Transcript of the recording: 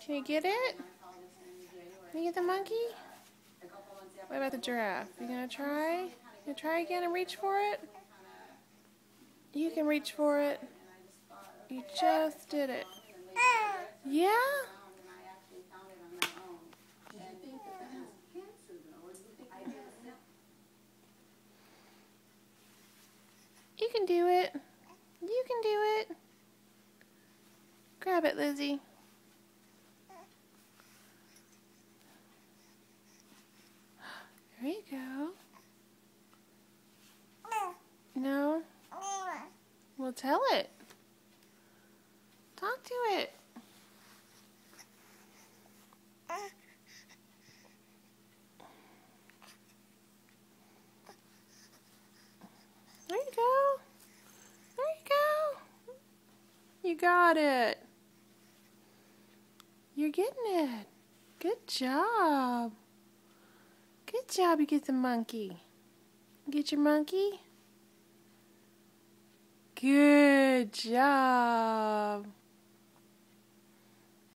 Can you get it? Can you get the monkey? What about the giraffe? You gonna try? You try again and reach for it? You can reach for it. You just did it. Yeah? You can do it. You can do it. Grab it, Lizzie. There you go. No? Well, tell it. Talk to it. There you go. There you go. You got it. You're getting it. Good job. Good job, you get the monkey. Get your monkey? Good job.